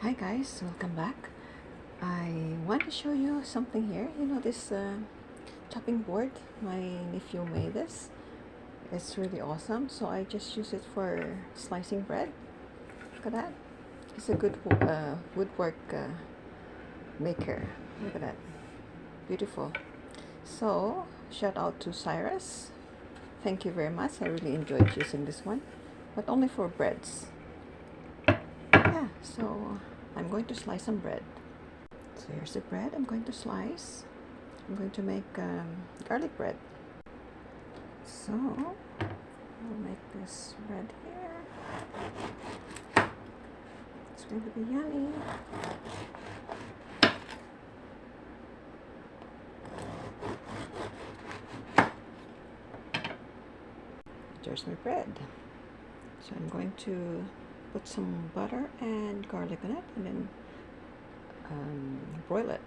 Hi guys, welcome back. I want to show you something here. You know this chopping board? My nephew made this. It's really awesome. So I just use it for slicing bread. Look at that. It's a good woodwork maker. Look at that. Beautiful. So shout out to Cyrus. Thank you very much. I really enjoyed using this one, but only for breads. Yeah, so I'm going to slice some bread. So here's the bread I'm going to slice. I'm going to make garlic bread. So I'll make this bread here. It's going to be yummy. There's my bread. So I'm going to put some butter and garlic on it and then broil it.